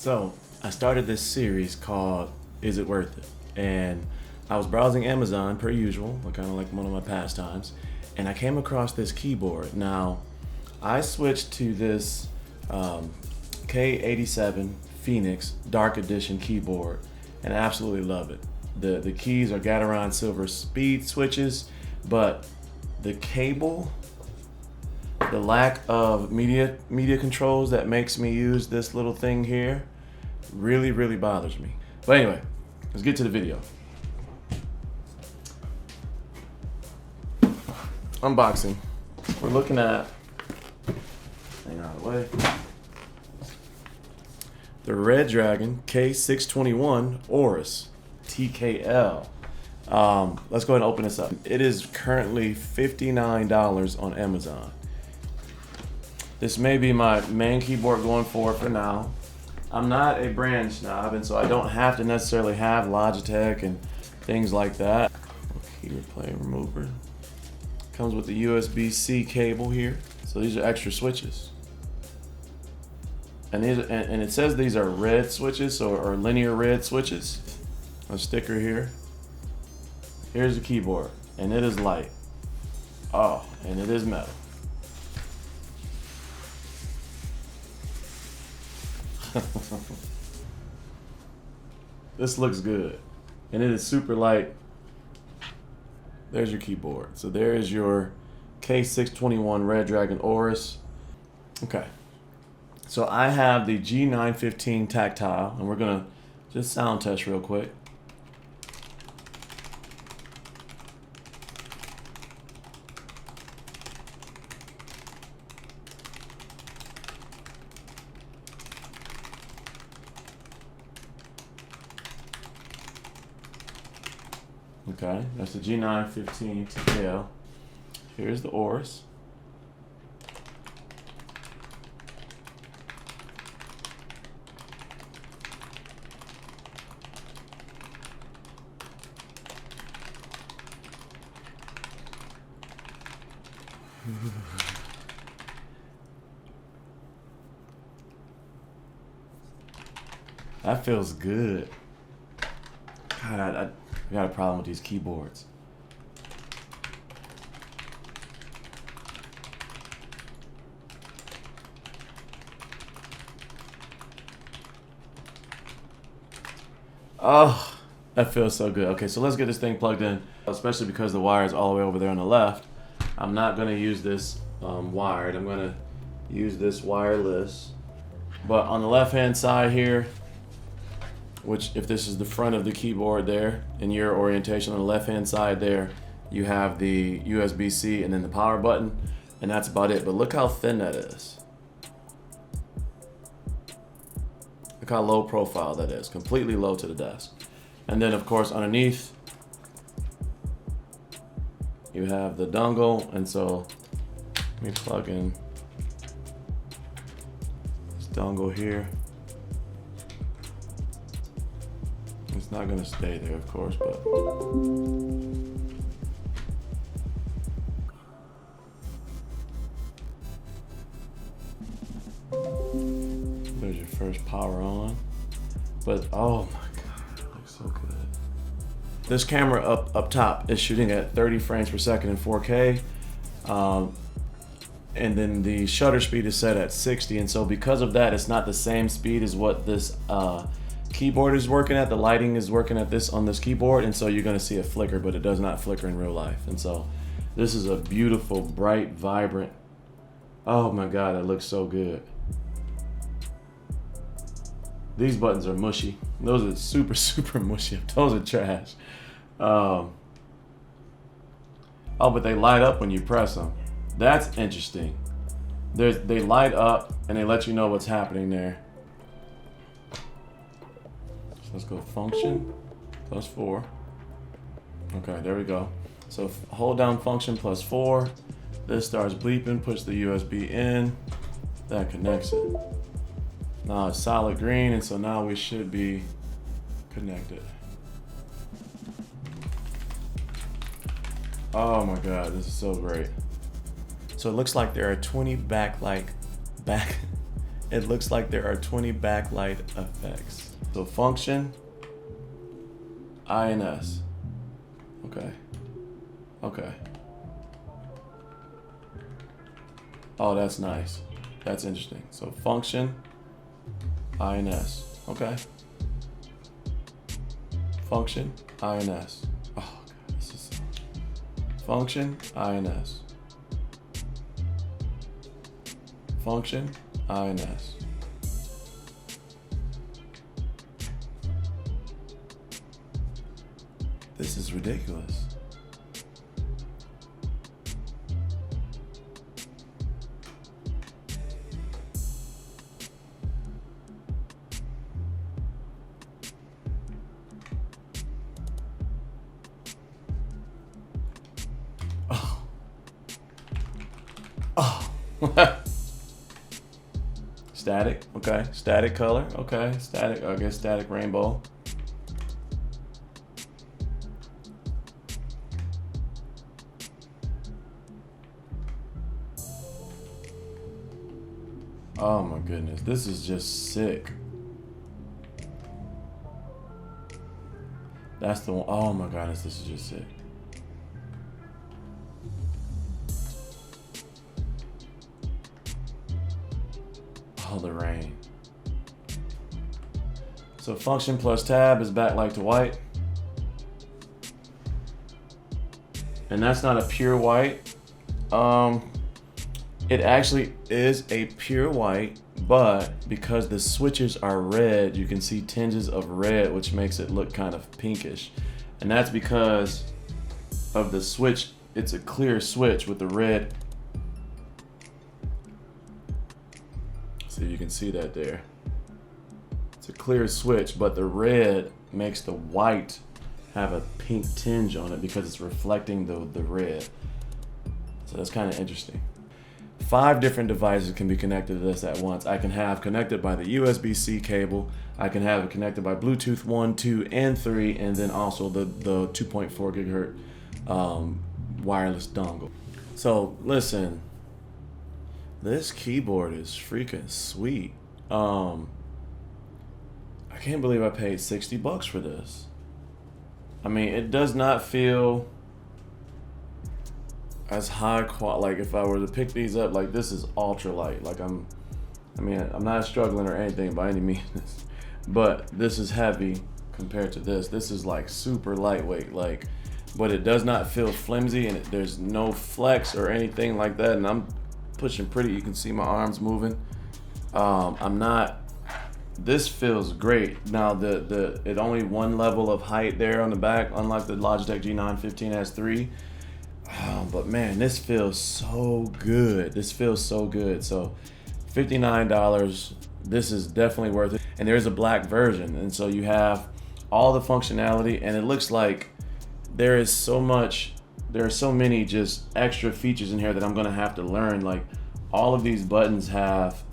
So I started this series called Is It Worth It? And I was browsing Amazon per usual, kind of like one of my pastimes, and I came across this keyboard. Now, I switched to this K87 Phoenix Dark Edition keyboard and I absolutely love it. The keys are Gateron silver speed switches, but the cable, the lack of media controls that makes me use this little thing here really bothers me. But anyway, let's get to the video. Unboxing. We're looking at, hang out of the way, the Redragon K621 Horus TKL. Let's go ahead and open this up. It is currently $59 on Amazon. This may be my main keyboard going forward for now. I'm not a brand snob, and so I don't have to necessarily have Logitech and things like that. Key replay remover. Comes with the USB-C cable here. So these are extra switches. And it says these are red switches, or linear red switches. A sticker here. Here's the keyboard, and it is light. Oh, and it is metal. This looks good, and it is super light. There's your keyboard. So there is your K621 Redragon Horus. Okay, so I have the G915 tactile, and we're gonna just sound test real quick. Okay, that's the G915 TKL. Here's the Horus. That feels good. God, I got a problem with these keyboards. Oh, that feels so good. Okay, so let's get this thing plugged in, especially because the wire is all the way over there on the left. I'm not going to use this wired. I'm going to use this wireless. But on the left-hand side here, which if this is the front of the keyboard there, in your orientation on the left-hand side there, you have the USB-C and then the power button, and that's about it. But look how thin that is. Look how low profile that is, completely low to the desk. And then of course underneath, you have the dongle, and so let me plug in this dongle here. It's not gonna stay there, of course, but there's your first power on. But oh my god, it looks so good. This camera up top is shooting at 30 frames per second in 4K, and then the shutter speed is set at 60, and so because of that, it's not the same speed as what this keyboard is working at. The lighting is working at this on this keyboard, and so you're going to see a flicker, but it does not flicker in real life. And so this is a beautiful, bright, vibrant. Oh my god, that looks so good. These buttons are mushy. Those are super mushy. Those are trash. Oh, but they light up when you press them. That's interesting. They light up and they let you know what's happening there. Let's go function +4. Okay, there we go. So hold down function +4. This starts bleeping, push the USB in. That connects it. Now it's solid green, and so now we should be connected. Oh my god, this is so great. So it looks like there are 20 backlit it looks like there are 20 backlight effects. So function, INS. Okay. Okay. Oh, that's nice. That's interesting. So function, INS. Okay. Function, INS. Oh, God, this is function, INS. Function, INS. This is ridiculous. Oh. Oh. Static, okay. Static color, okay. Static, I guess static rainbow. Oh my goodness, this is just sick. That's the one. Oh my goodness, this is just sick. Oh, the rain. So function plus tab is backlight to white. And that's not a pure white. It actually is a pure white, but because the switches are red, you can see tinges of red, which makes it look kind of pinkish. And that's because of the switch. It's a clear switch with the red. See if you can see that there. It's a clear switch, but the red makes the white have a pink tinge on it because it's reflecting the red. So that's kind of interesting. 5 different devices can be connected to this at once. I can have connected by the USB-C cable. I can have it connected by Bluetooth 1, 2, and 3, and then also the 2.4 gigahertz wireless dongle. So listen, this keyboard is freaking sweet. I can't believe I paid $60 for this. I mean, it does not feel as high quality. Like if I were to pick these up, like this is ultra light. Like I'm not struggling or anything by any means, but this is heavy compared to this. This is like super lightweight, like, but it does not feel flimsy, and there's no flex or anything like that. And I'm pushing pretty. You can see my arms moving. This feels great. Now it only one level of height there on the back, unlike the Logitech G915 has 3. But man, this feels so good. This feels so good. So $59, this is definitely worth it. And there's a black version, and so you have all the functionality, and it looks like there are so many just extra features in here that I'm gonna have to learn. Like all of these buttons have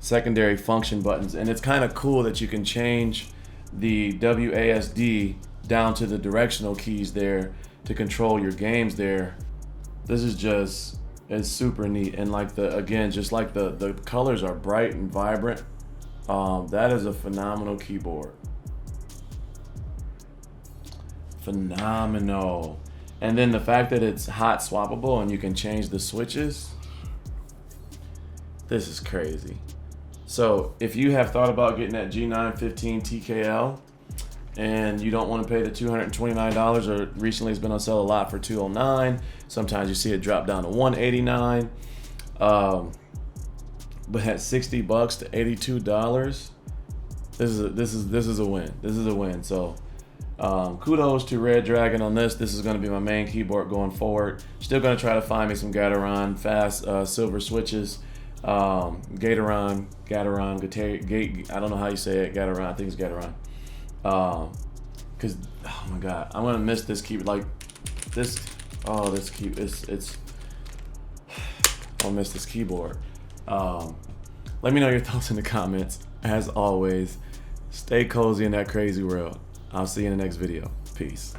secondary function buttons, and it's kind of cool that you can change the WASD down to the directional keys there to control your games there. This is just, it's super neat. And like just like the colors are bright and vibrant. That is a phenomenal keyboard. Phenomenal. And then the fact that it's hot swappable and you can change the switches, this is crazy. So if you have thought about getting that G915 TKL and you don't want to pay the $229, or recently it's been on sale a lot for $209, sometimes you see it drop down to $189, but at $60 to $82, this is a win. This is a win. So kudos to Redragon on this. This is going to be my main keyboard going forward. Still going to try to find me some Gateron fast silver switches. Gateron, I don't know how you say it, Gateron, I think it's Gateron. Cause, oh my God, I'm gonna miss this keyboard, like this, oh, this key, it's, I'll miss this keyboard. Let me know your thoughts in the comments. As always, stay cozy in that crazy world. I'll see you in the next video. Peace.